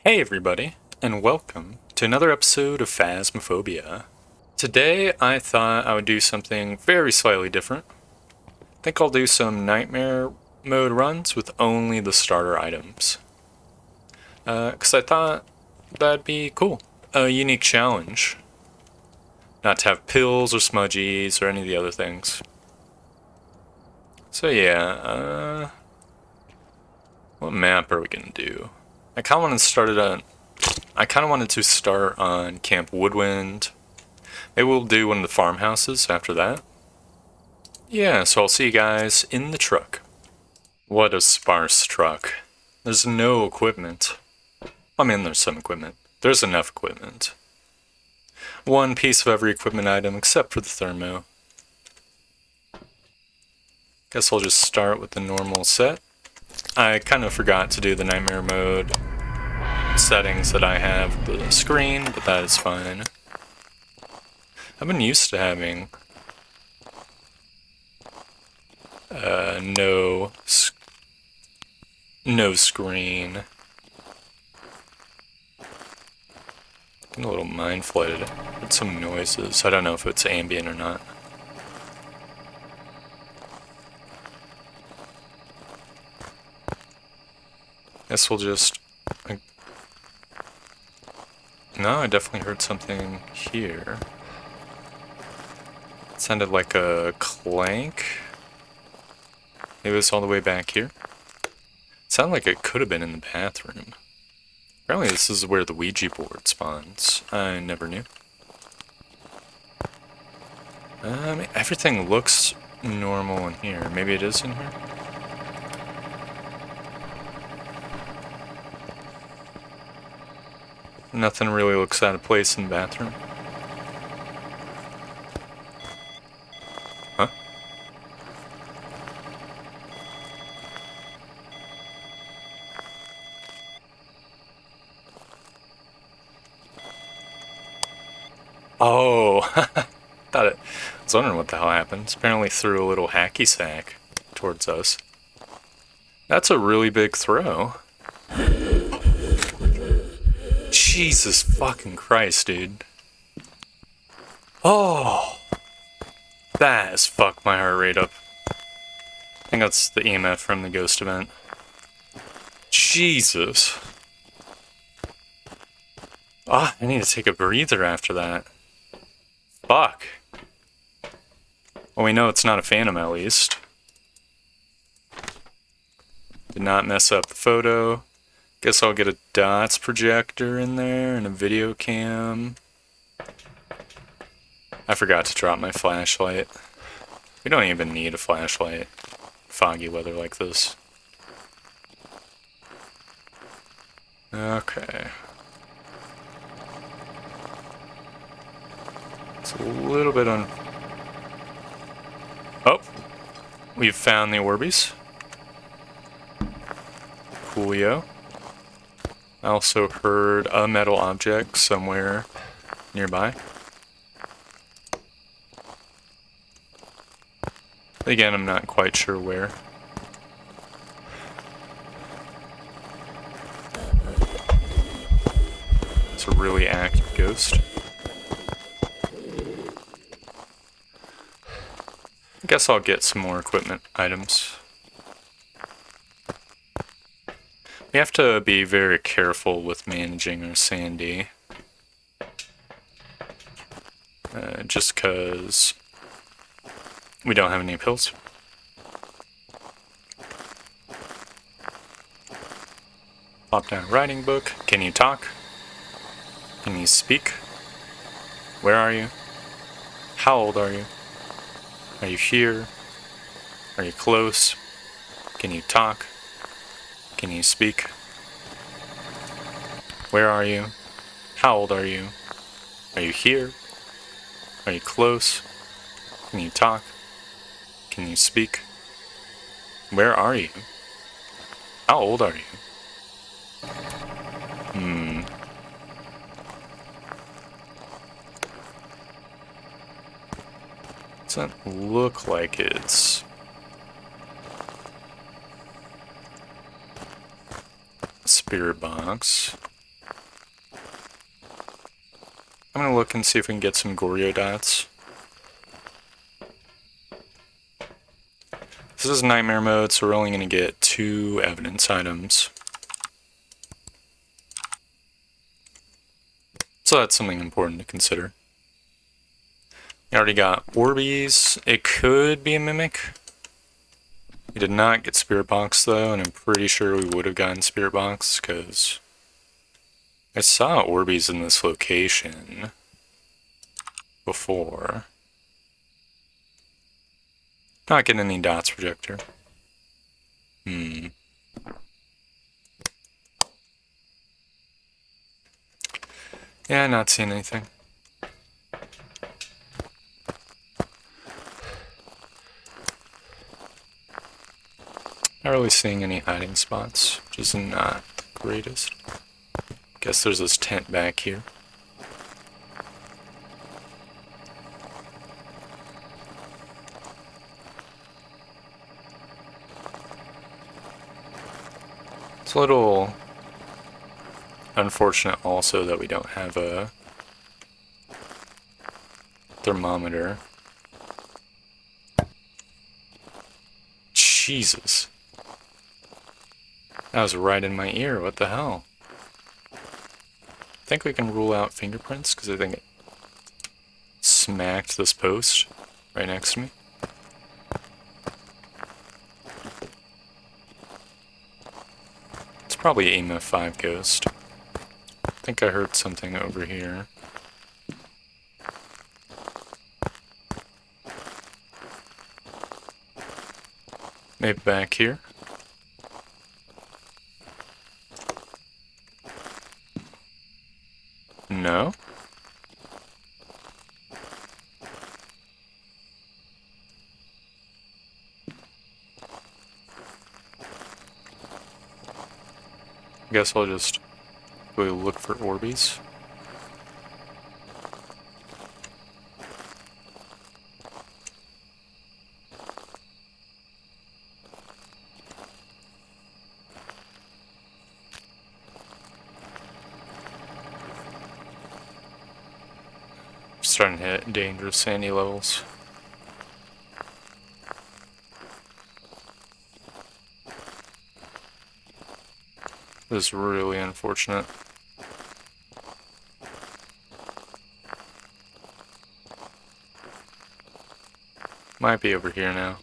Hey everybody, and welcome to another episode of Phasmophobia. Today I thought I would do something very slightly different. I think I'll do some nightmare mode runs with only the starter items. Because I thought that'd be cool. A unique challenge. Not to have pills or smudgies or any of the other things. So yeah, what map are we gonna do? I kinda wanted to start on Camp Woodwind. Maybe we'll do one of the farmhouses after that. Yeah, so I'll see you guys in the truck. What a sparse truck. There's no equipment. I mean, there's some equipment. There's enough equipment. One piece of every equipment item except for the thermo. Guess I'll just start with the normal set. I kind of forgot to do the nightmare mode settings that I have the screen, but that is fine. I've been used to having no screen. Getting a little mind flooded with some noises. I don't know if it's ambient or not. Guess we'll just... No, I definitely heard something here. It sounded like a clank. Maybe it's all the way back here. It sounded like it could have been in the bathroom. Apparently this is where the Ouija board spawns. I never knew. I mean, everything looks normal in here. Maybe it is in here? Nothing really looks out of place in the bathroom. Huh? Oh, thought it. I was wondering what the hell happened. Apparently threw a little hacky sack towards us. That's a really big throw. Jesus fucking Christ, dude. Oh, that has fucked my heart rate up. I think that's the EMF from the ghost event. Jesus. Ah, I need to take a breather after that. Fuck. Well, we know it's not a phantom at least. Did not mess up the photo. Guess I'll get a dots projector in there and a video cam. I forgot to drop my flashlight. We don't even need a flashlight. Foggy weather like this. Okay. It's a little bit on... Oh! We've found the Orbeez. Coolio. I also heard a metal object somewhere nearby. Again, I'm not quite sure where. It's a really active ghost. I guess I'll get some more equipment items. We have to be very careful with managing our sandy. Just because we don't have any pills. Pop down a writing book. Can you talk? Can you speak? Where are you? How old are you? Are you here? Are you close? Can you talk? Can you speak? Where are you? How old are you? Are you here? Are you close? Can you talk? Can you speak? Where are you? How old are you? Doesn't look like it's a spirit box. I'm gonna look and see if we can get some Goryo dots. This is nightmare mode, so we're only gonna get 2 evidence items. So that's something important to consider. We already got Orbeez. It could be a Mimic. We did not get Spirit Box though, and I'm pretty sure we would have gotten Spirit Box because I saw Orbeez in this location before. Not getting any dots projector. Yeah, not seeing anything. Not really seeing any hiding spots, which is not the greatest. Guess there's this tent back here. It's a little unfortunate also that we don't have a thermometer. Jesus. That was right in my ear, what the hell? I think we can rule out fingerprints, because I think it smacked this post right next to me. It's probably a 5 ghost. I think I heard something over here. Maybe back here. No? I guess I'll just go look for Orbeez. Starting to hit dangerous sandy levels. This is really unfortunate. Might be over here now.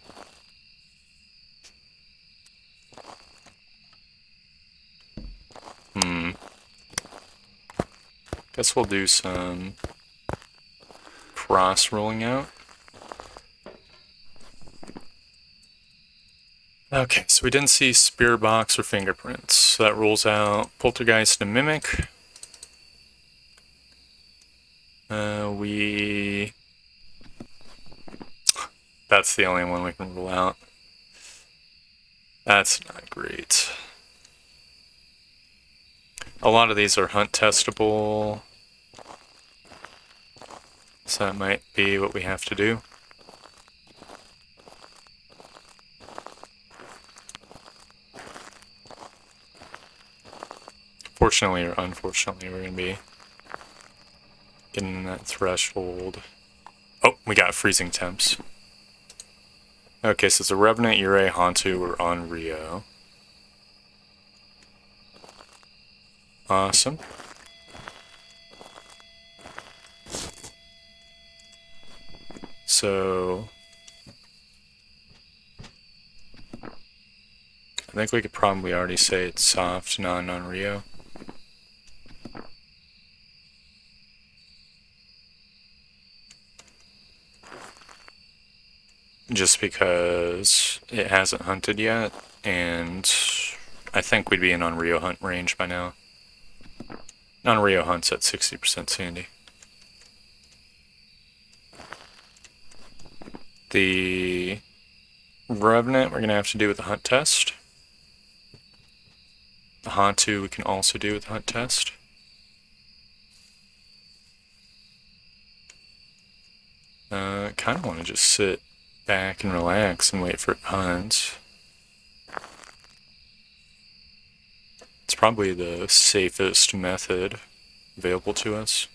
Guess we'll do some cross rolling out. Okay, so we didn't see Spirit Box or fingerprints. So that rules out Poltergeist and Mimic. That's the only one we can rule out. That's not great. A lot of these are hunt testable. So that might be what we have to do. Fortunately or unfortunately, we're going to be getting that threshold. Oh, we got freezing temps. Okay, so it's a Revenant, Yurei, Hantu, or on Rio. Awesome. So I think we could probably already say it's soft, non Rio. Just because it hasn't hunted yet, and I think we'd be in on Rio hunt range by now. Non-Rio hunts at 60% sandy. The Revenant we're going to have to do with the hunt test. The Hantu we can also do with the hunt test. Kind of want to just sit back and relax and wait for it to hunt. It's probably the safest method available to us.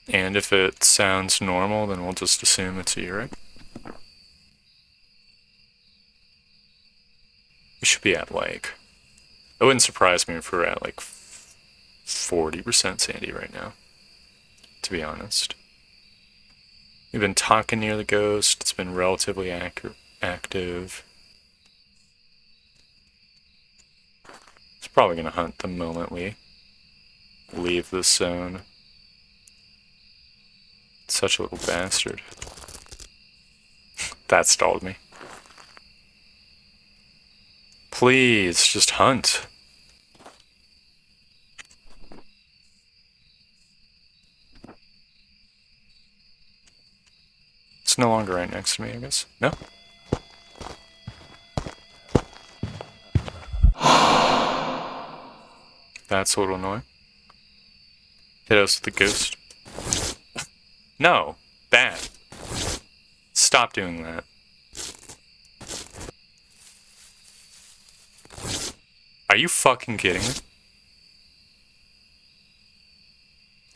And if it sounds normal, then we'll just assume it's you, right? We should be at like... It wouldn't surprise me if we're at like 40% sanity right now, to be honest. We've been talking near the ghost. It's been relatively active. It's probably going to hunt the moment we leave this zone. Such a little bastard. That stalled me. Please, just hunt. It's no longer right next to me, I guess. No? That's a little annoying. Hit us with the ghost. No! Bad. Stop doing that. Are you fucking kidding me?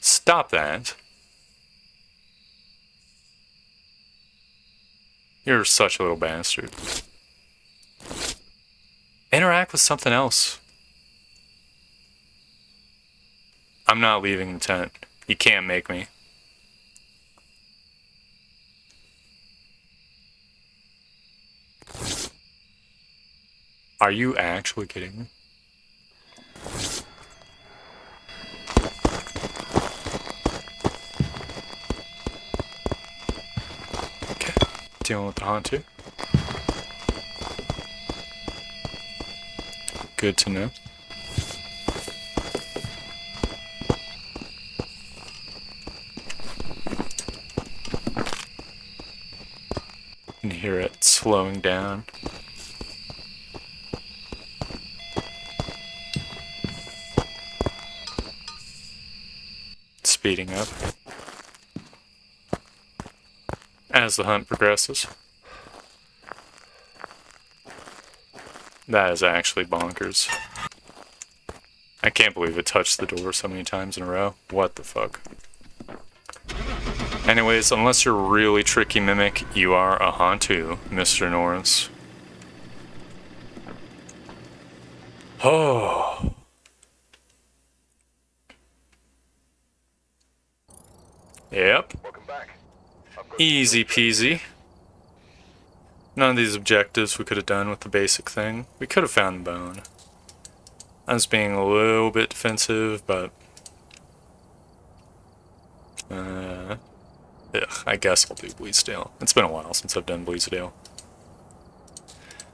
Stop that. You're such a little bastard. Interact with something else. I'm not leaving the tent. You can't make me. Are you actually kidding me? Okay, dealing with the haunt too. Good to know. You can hear it slowing down. Speeding up as the hunt progresses. That is actually bonkers. I can't believe it touched the door so many times in a row. What the fuck? Anyways, unless you're really tricky mimic, you are a Hantu, Mr. Norris. Oh. Yep. Easy peasy. None of these objectives we could have done with the basic thing. We could have found the bone. I was being a little bit defensive, but... I guess I'll do Bleasdale. It's been a while since I've done Bleasdale.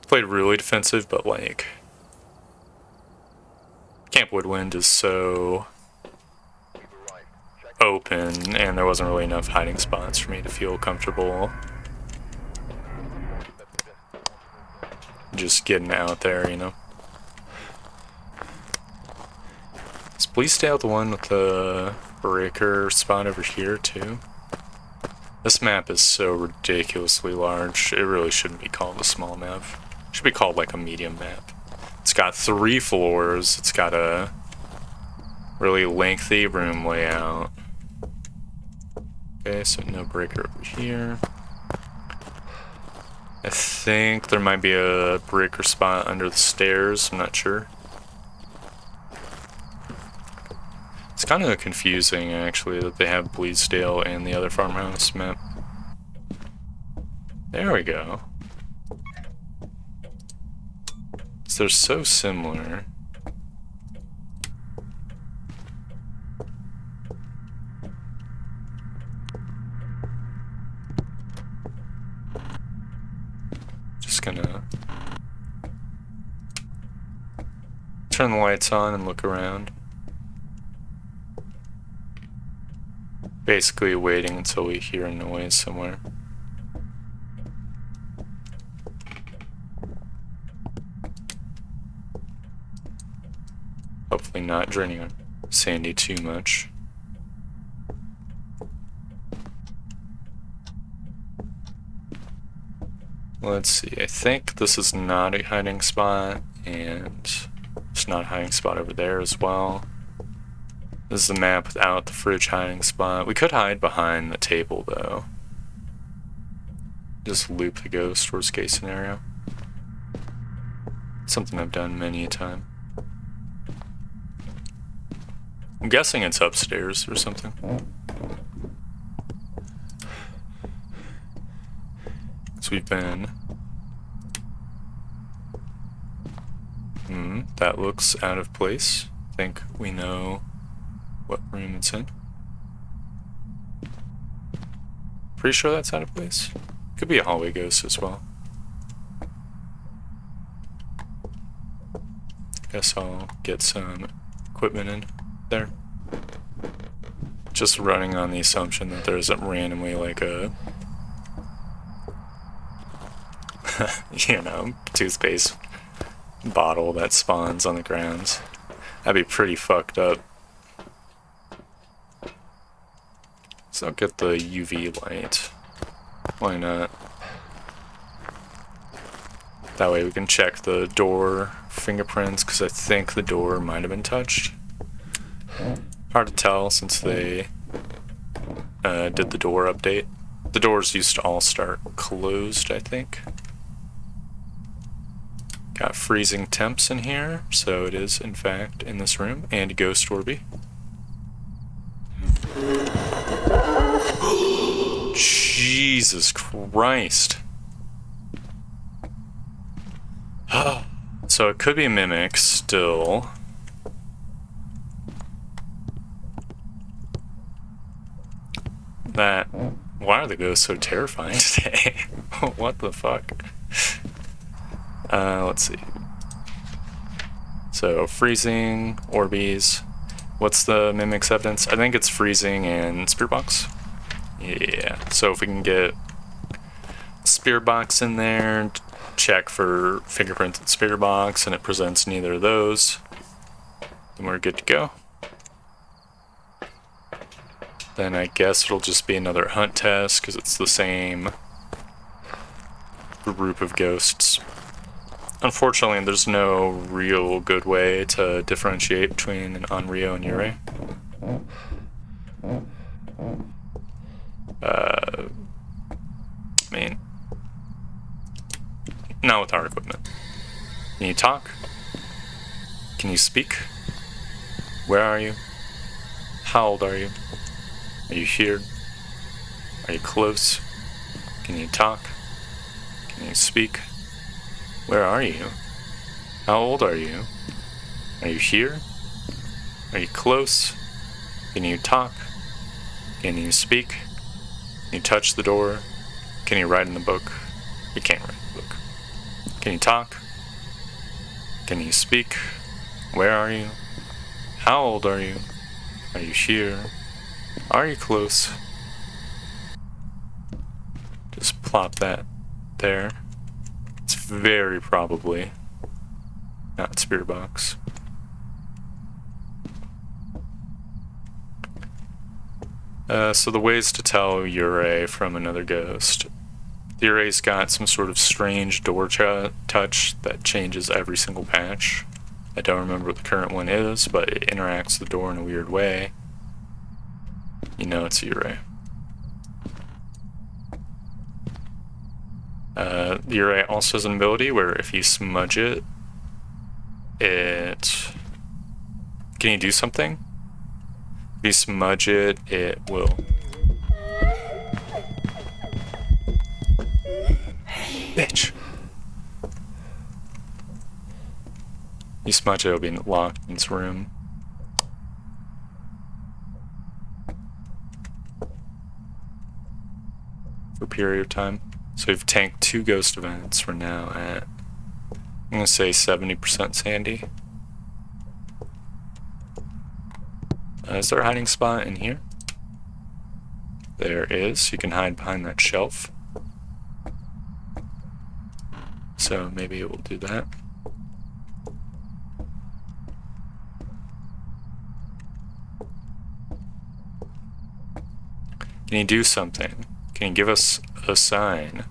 Played really defensive, but like... Camp Woodwind is so... open, and there wasn't really enough hiding spots for me to feel comfortable just getting out there, you know. Is Bleasdale the one with the breaker spot over here too? This map is so ridiculously large, it really shouldn't be called a small map. It should be called like a medium map. It's got 3 floors, it's got a really lengthy room layout. Okay, so no breaker over here. I think there might be a breaker spot under the stairs, I'm not sure. It's kind of confusing, actually, that they have Bleasdale and the other farmhouse map. There we go. So they're so similar. Just gonna turn the lights on and look around. Basically waiting until we hear a noise somewhere. Hopefully not draining on Sandy too much. Let's see, I think this is not a hiding spot, and it's not a hiding spot over there as well. This is the map without the fridge hiding spot. We could hide behind the table, though. Just loop the ghost, worst case scenario. Something I've done many a time. I'm guessing it's upstairs or something. So we've been... that looks out of place. I think we know what room it's in. Pretty sure that's out of place. Could be a hallway ghost as well. Guess I'll get some equipment in there. Just running on the assumption that there isn't randomly like a you know, toothpaste bottle that spawns on the grounds. That'd be pretty fucked up. So I'll get the UV light. Why not? That way we can check the door fingerprints, because I think the door might have been touched. Hard to tell since they did the door update. The doors used to all start closed, I think. Got freezing temps in here, so it is in fact in this room, and a ghost Orby. Jesus Christ. So it could be a mimic still. That... Why are the ghosts so terrifying today? What the fuck? Let's see. So, freezing, Orbeez. What's the mimic's evidence? I think it's freezing and Spirit Box. Yeah, so if we can get Spirit Box in there, check for fingerprints and Spirit Box, and it presents neither of those, then we're good to go. Then I guess it'll just be another hunt test, because it's the same group of ghosts. Unfortunately, there's no real good way to differentiate between an Onryo and Yurei. I mean, not with our equipment. Can you talk? Can you speak? Where are you? How old are you? Are you here? Are you close? Can you talk? Can you speak? Where are you? How old are you? Are you here? Are you close? Can you talk? Can you speak? Can you touch the door? Can you write in the book? You can't write in the book. Can you talk? Can you speak? Where are you? How old are you? Are you here? Are you close? Just plop that there. It's very probably not Spirit Box. So the ways to tell Yurei from another ghost. The Yurei's got some sort of strange door touch that changes every single patch. I don't remember what the current one is, but it interacts with the door in a weird way. You know it's Yurei. The Yurei also has an ability where if you smudge it, can you do something? If you smudge it, it will... Bitch! You smudge it, it'll be locked in its room. For a period of time. So we've tanked 2 ghost events. We're now at, I'm going to say 70% sandy. Is there a hiding spot in here? There is. You can hide behind that shelf. So maybe it will do that. Can you do something? Can you give us a sign?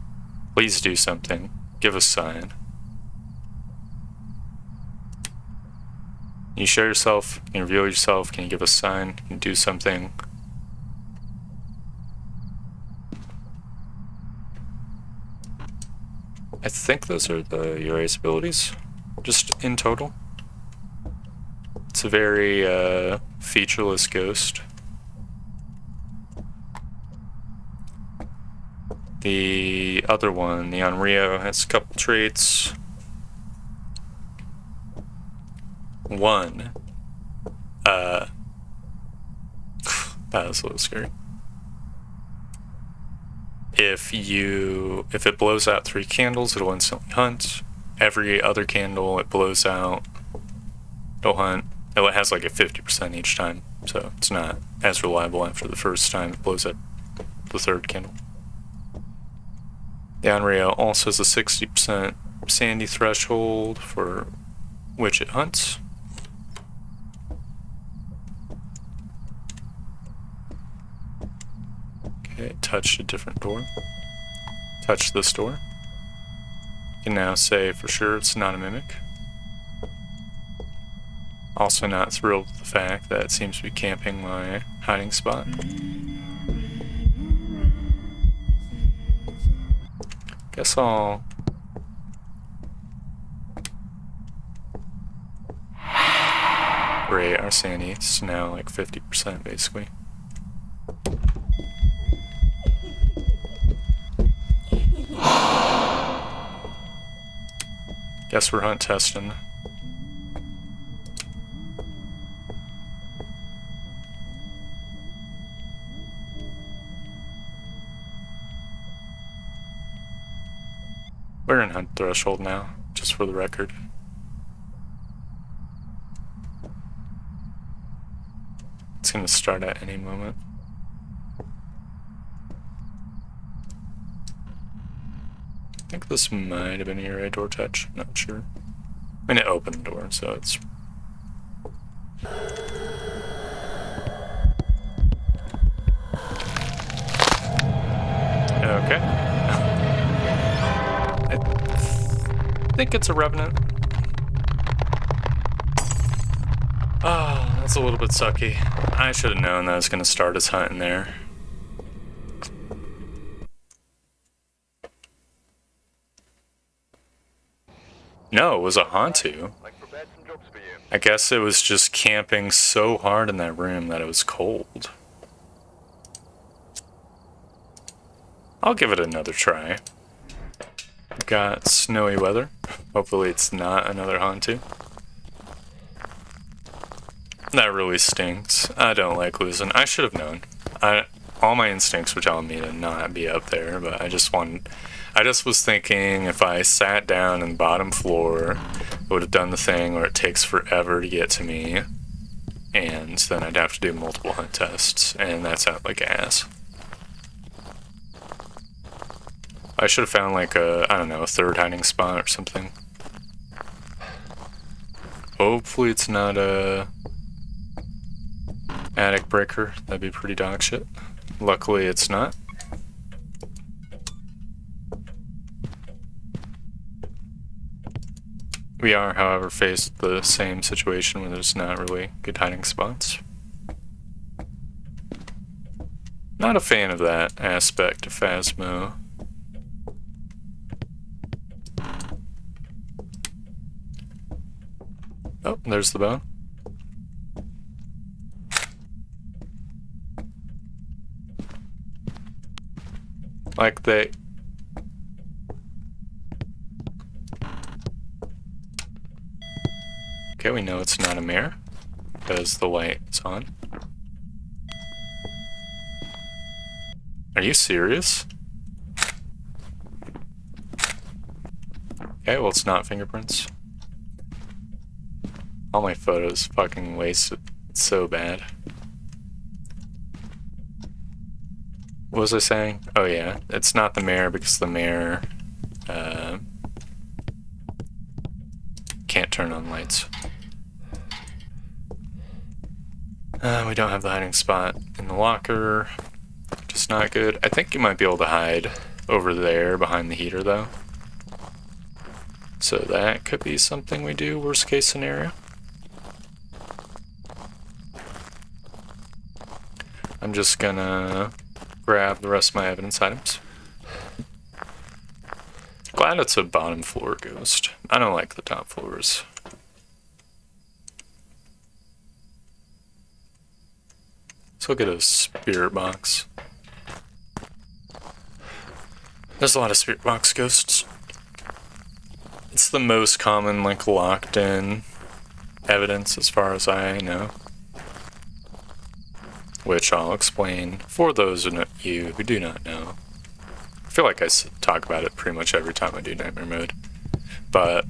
Please do something. Give us a sign. Can you show yourself? Can you reveal yourself? Can you give a sign? Can you do something? I think those are the Uri's abilities, just in total. It's a very featureless ghost. The other one, the Onryo, has a couple traits. One, that was a little scary. If it blows out 3 candles, it'll instantly hunt. Every other candle it blows out, it'll hunt. It has like a 50% each time, so it's not as reliable after the first time it blows out the 3rd candle. The Onryo also has a 60% sandy threshold for which it hunts. Okay, touched a different door. Touch this door. You can now say for sure it's not a mimic. Also not thrilled with the fact that it seems to be camping my hiding spot. Guess I'll... Great, our sandy's now like 50% basically. Guess we're hunt testing. We're in hunt threshold now, just for the record. It's gonna start at any moment. I think this might have been a Uri door touch, not sure. I mean, it opened the door, so it's... Okay. I think it's a Revenant. Oh, that's a little bit sucky. I should have known that I was going to start his hunt in there. No, it was a Hantu. I guess it was just camping so hard in that room that it was cold. I'll give it another try. We've got snowy weather. Hopefully it's not another Hantu. That really stinks. I don't like losing. I should have known. All my instincts were telling me to not be up there, but I just was thinking if I sat down in the bottom floor, it would have done the thing where it takes forever to get to me, and then I'd have to do multiple hunt tests, and that sounded like ass. I should have found like a, I don't know, a 3rd hiding spot or something. Hopefully it's not a attic breaker. That'd be pretty dog shit. Luckily it's not. We are, however, faced with the same situation where there's not really good hiding spots. Not a fan of that aspect of Phasmo. Oh, there's the bone. Like they... Okay, we know it's not a mirror, because the light is on. Are you serious? Okay, well it's not fingerprints. All my photos fucking wasted. It's so bad. What was I saying? Oh yeah, it's not the mirror because the mirror can't turn on lights. We don't have the hiding spot in the locker, which is not good. I think you might be able to hide over there behind the heater though. So that could be something we do, worst case scenario. I'm just gonna grab the rest of my evidence items. Glad it's a bottom floor ghost. I don't like the top floors. Let's look at a spirit box. There's a lot of spirit box ghosts. It's the most common, like, locked in evidence as far as I know. Which I'll explain for those of you who do not know. I feel like I talk about it pretty much every time I do Nightmare Mode. But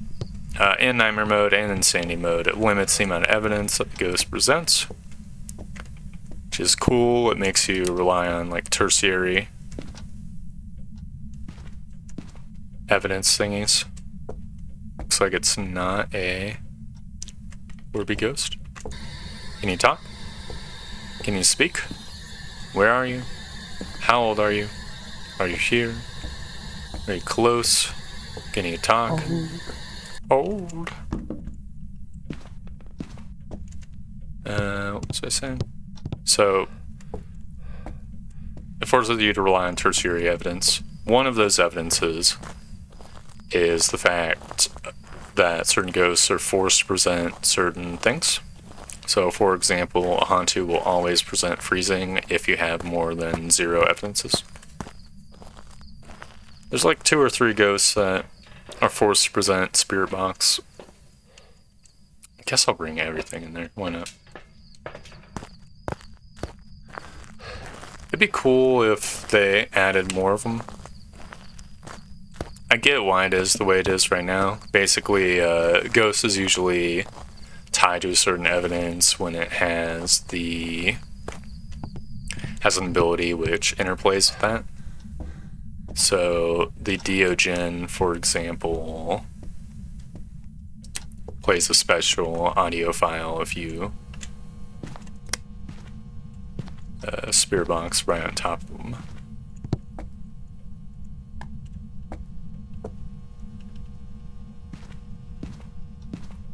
in Nightmare Mode and Insanity Mode, it limits the amount of evidence that the ghost presents. Which is cool. It makes you rely on, like, tertiary evidence thingies. Looks like it's not a Orby ghost. Can you talk? Can you speak? Where are you? How old are you? Are you here? Are you close? Can you talk? Old. What was I saying? So, it forces you to rely on tertiary evidence. One of those evidences is the fact that certain ghosts are forced to present certain things. So, for example, a Hantu will always present freezing if you have more than 0 evidences. There's like 2 or 3 ghosts that are forced to present spirit box. I guess I'll bring everything in there. Why not? It'd be cool if they added more of them. I get why it is the way it is right now. Basically, ghost is usually tied to a certain evidence when it has an ability which interplays with that. So the Diogen, for example, plays a special audio file if you spirit box right on top of them.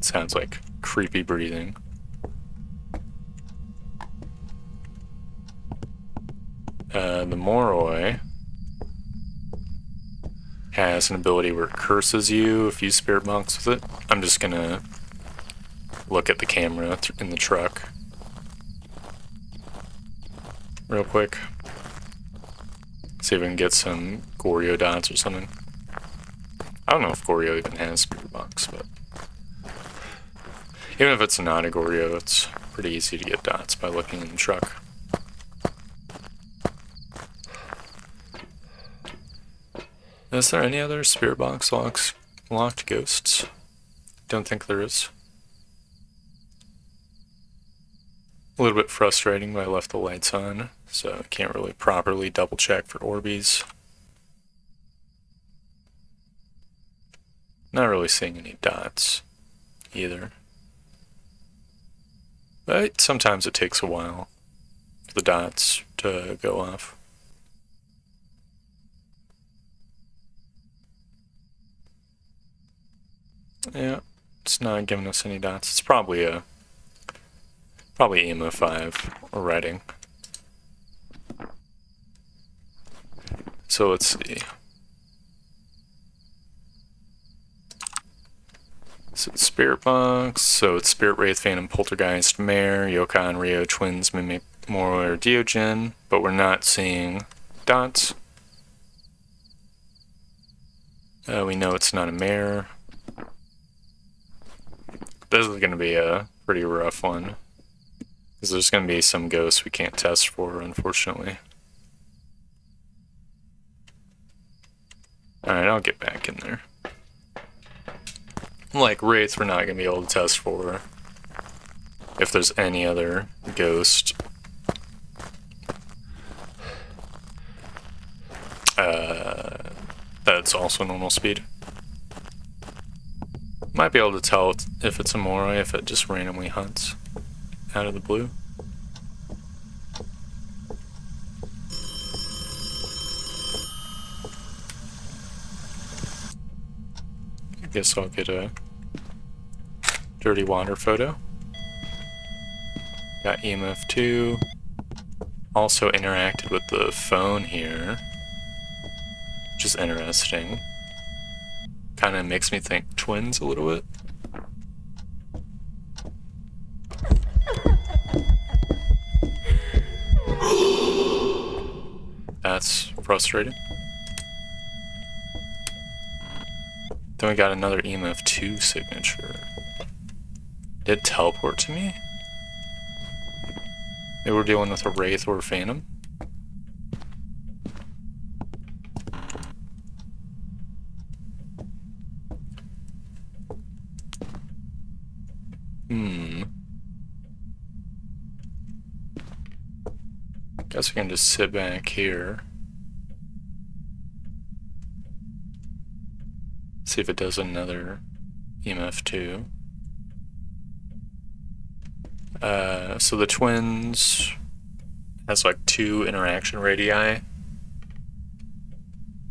Sounds like creepy breathing. The Moroi has an ability where it curses you if you spirit box with it. I'm just gonna look at the camera in the truck real quick. See if we can get some Goryo dots or something. I don't know if Goryo even has spirit box, but even if it's not a Goryo, it's pretty easy to get dots by looking in the truck. Is there any other spirit box locked ghosts? Don't think there is. A little bit frustrating, but I left the lights on, so I can't really properly double check for Orbeez. Not really seeing any dots either. But sometimes it takes a while for the dots to go off. Yeah, it's not giving us any dots. It's probably EMO 5 or writing. So let's see. So it's Spirit Box, so it's Spirit Wraith, Phantom, Poltergeist, Mare, Yokai, Rio, Twins, Mimic, Moroi, or Diogen, but we're not seeing dots. We know it's not a Mare. This is going to be a pretty rough one, because there's going to be some ghosts we can't test for, unfortunately. Alright, I'll get back in there. Like Wraiths, we're not going to be able to test for if there's any other ghost. That's also normal speed. Might be able to tell if it's a Moroi if it just randomly hunts out of the blue. I guess I'll get a dirty water photo. Got EMF 2. Also interacted with the phone here, which is interesting. Kind of makes me think twins a little bit. That's frustrating. Then we got another EMF2 signature. Did it teleport to me? Maybe we're dealing with a Wraith or a Phantom? Guess we can just sit back here. See if it does another EMF2. So the twins has like 2 interaction radii,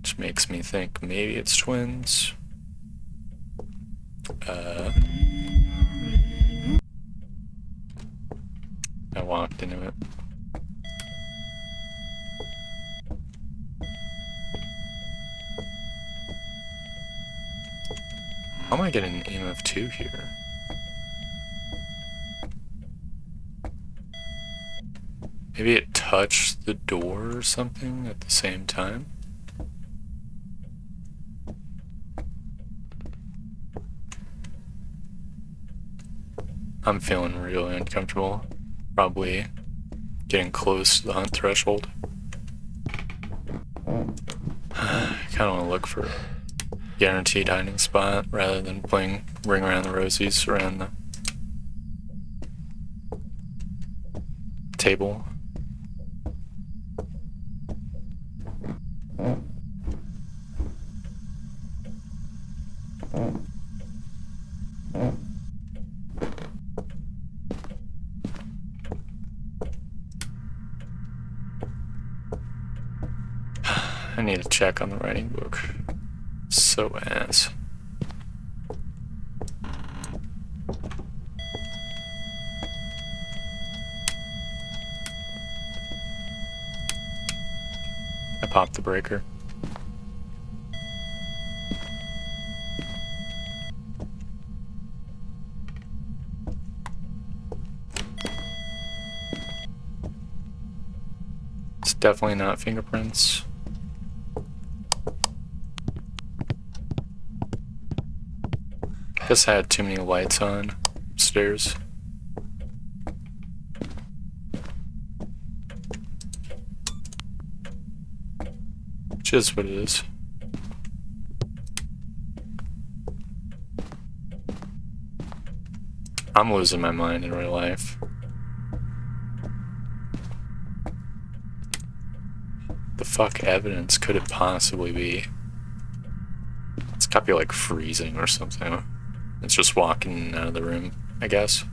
which makes me think maybe it's twins. I walked into it. How am I getting an EMF2 here? Maybe it touched the door or something at the same time? I'm feeling really uncomfortable. Probably getting close to the hunt threshold. I kinda wanna look for a guaranteed hiding spot rather than playing Ring Around the Rosies around the table. I need to check on the writing book. So ass. I popped the breaker. It's definitely not fingerprints. Guess I had too many lights on upstairs. Which is what it is. I'm losing my mind in real life. The fuck evidence could it possibly be? It's gotta be like freezing or something. It's just walking out of the room, I guess.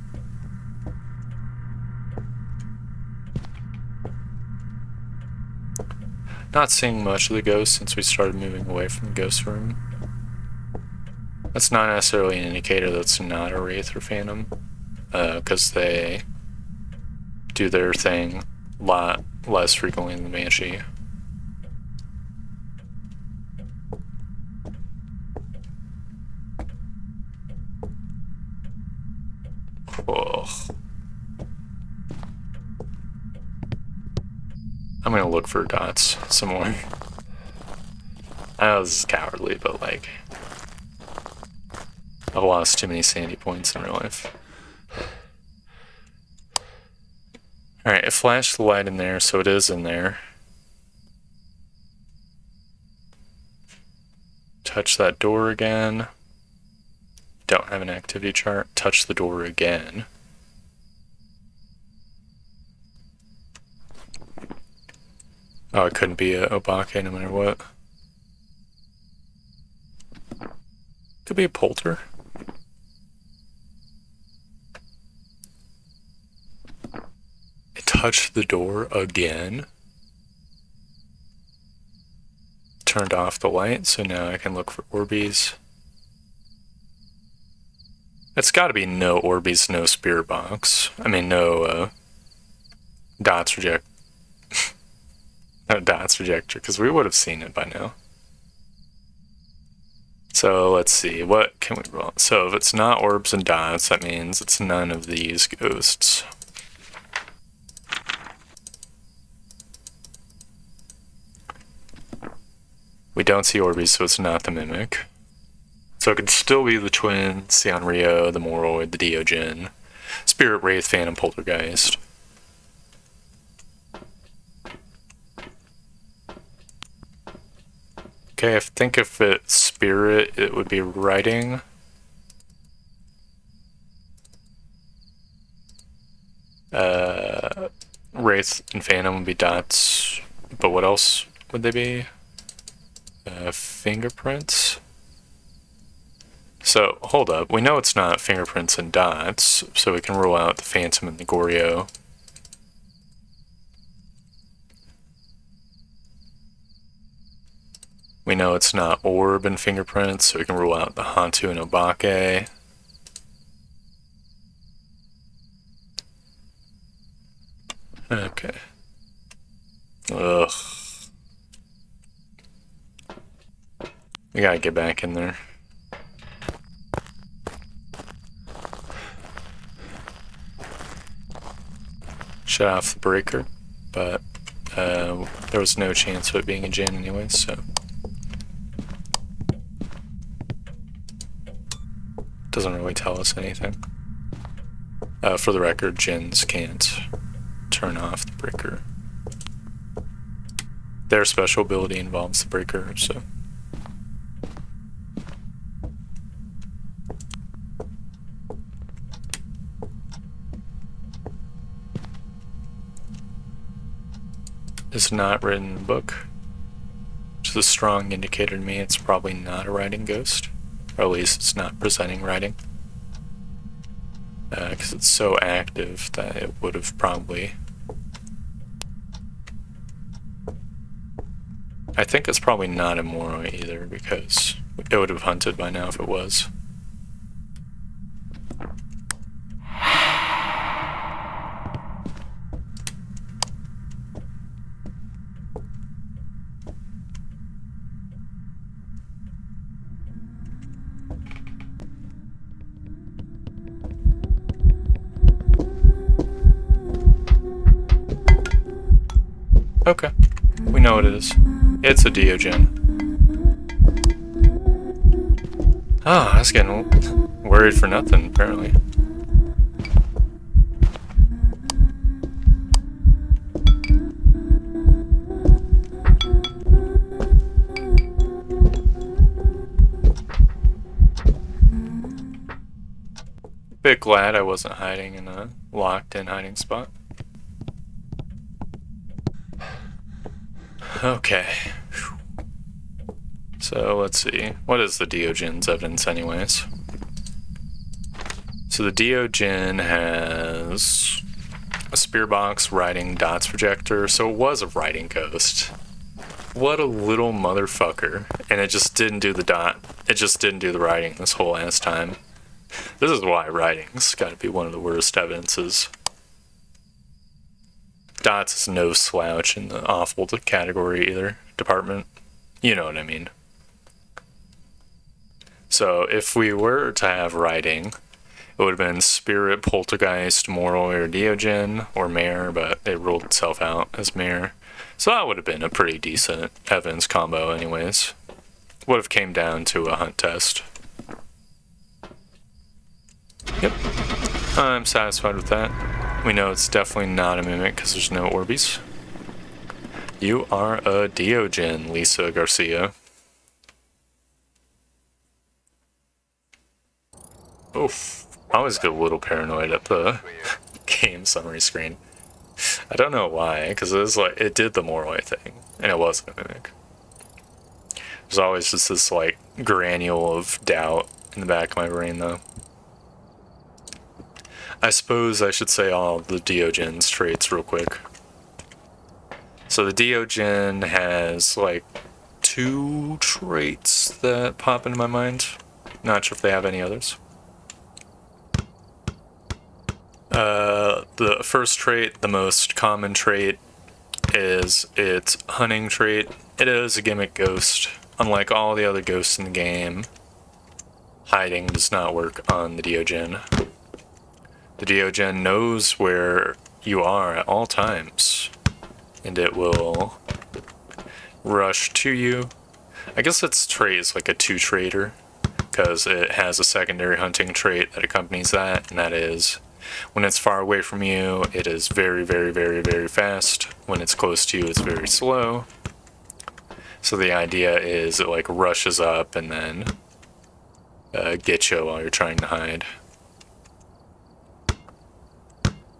Not seeing much of the ghost since we started moving away from the ghost room. That's not necessarily an indicator that's not a Wraith or Phantom, because they do their thing a lot less frequently than the Banshee. Ugh. I'm gonna look for dots some more. I know this is cowardly, but like, I've lost too many sandy points in real life. Alright, it flashed the light in there, so it is in there. Touch that door again. Don't have an activity chart. Touch the door again. Oh, it couldn't be a Obake no matter what. Could be a Polter. It touched the door again. Turned off the light, so now I can look for Orbeez. It's gotta be no Orbeez, no Spirit Box. I mean, no, Dots Reject dots projector, because we would have seen it by now. So let's see, what can we roll? So if it's not orbs and dots, that means it's none of these ghosts. We don't see Orbeez, so it's not the Mimic. So it could still be the Twin, Rio, the Moroid, the Deogen, Spirit, Wraith, Phantom, Poltergeist. Okay, I think if it's Spirit, it would be Writing. Wraith and Phantom would be dots, but what else would they be? Fingerprints? So, hold up. We know it's not fingerprints and dots, so we can rule out the Phantom and the Goryo. We know it's not orb and fingerprints, so we can rule out the Hantu and Obake. Okay. Ugh. We gotta get back in there. Shut off the breaker, but there was no chance of it being a Jinn anyway, so. Doesn't really tell us anything. For the record, Jinns can't turn off the breaker. Their special ability involves the breaker, so. It's not written in the book, which is a strong indicator to me it's probably not a writing ghost, or at least it's not presenting writing, because it's so active that it would have probably. I think it's probably not a Moroi either, because it would have hunted by now if it was. Okay, we know what it is. It's a Deogen. Oh, I was getting worried for nothing, apparently. Bit glad I wasn't hiding in a locked-in hiding spot. Okay. So let's see. What is the Deogen's evidence anyways? So the Deogen has a spear box, writing, dots projector, so it was a writing ghost. What a little motherfucker. And it just didn't do the dot. It just didn't do the writing this whole ass time. This is why writing's gotta be one of the worst evidences. Dots is no slouch in the awful category either, department. You know what I mean. So if we were to have writing, it would have been Spirit, Poltergeist, Moroi, or Deogen, or Mare, but it ruled itself out as Mare. So that would have been a pretty decent evidence combo anyways. Would have came down to a hunt test. Yep. I'm satisfied with that. We know it's definitely not a Mimic because there's no Orbeez. You are a Deogen, Lisa Garcia. Oof. I always get a little paranoid at the game summary screen. I don't know why, because it was like, it did the Moroi thing, and it wasn't a Mimic. There's always just this like granule of doubt in the back of my brain though. I suppose I should say all the Deogen's traits real quick. So the Deogen has like 2 traits that pop into my mind. Not sure if they have any others. The first trait, the most common trait, is its hunting trait. It is a gimmick ghost. Unlike all the other ghosts in the game, hiding does not work on the Diogen. The Diogen knows where you are at all times, and it will rush to you. I guess its trait is like a two-trader, because it has a secondary hunting trait that accompanies that, and that is when it's far away from you, it is very, very, very, very fast. When it's close to you, it's very slow. So the idea is it like rushes up and then gets you while you're trying to hide.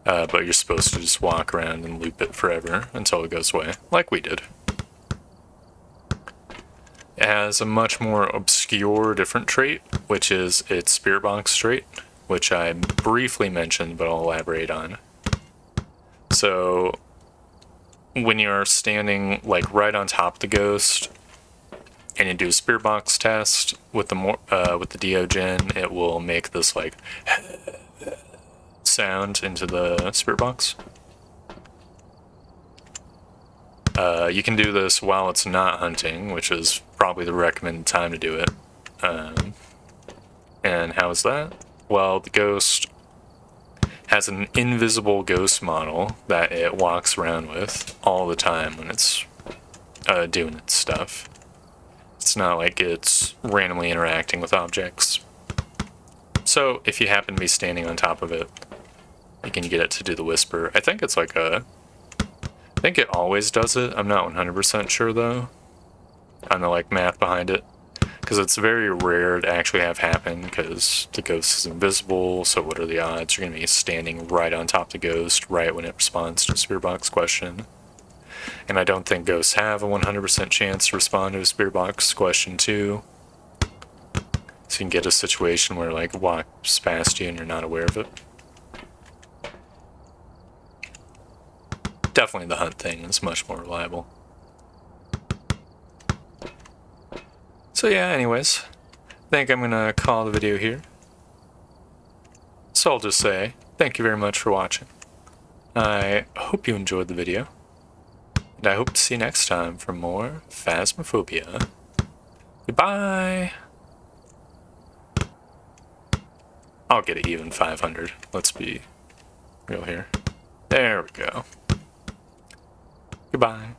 But you're supposed to just walk around and loop it forever until it goes away, like we did. It has a much more obscure, different trait, which is its spirit box trait, which I briefly mentioned, but I'll elaborate on. So, when you're standing like right on top of the ghost, and you do a spirit box test with the Diogen, it will make this like sound into the spirit box. You can do this while it's not hunting, which is probably the recommended time to do it. And how is that? Well, the ghost has an invisible ghost model that it walks around with all the time when it's doing its stuff. It's not like it's randomly interacting with objects. So if you happen to be standing on top of it, you can get it to do the whisper. I think it's like I think it always does it. I'm not 100% sure though on the like math behind it, because it's very rare to actually have happen because the ghost is invisible. So what are the odds you're going to be standing right on top of the ghost right when it responds to a spirit box question? And I don't think ghosts have a 100% chance to respond to a spirit box question too. So you can get a situation where like walks past you and you're not aware of it. Definitely the hunt thing is much more reliable. So yeah, anyways, I think I'm gonna call the video here. So I'll just say thank you very much for watching. I hope you enjoyed the video, and I hope to see you next time for more Phasmophobia. Goodbye! I'll get it even 500. Let's be real here. There we go. Goodbye.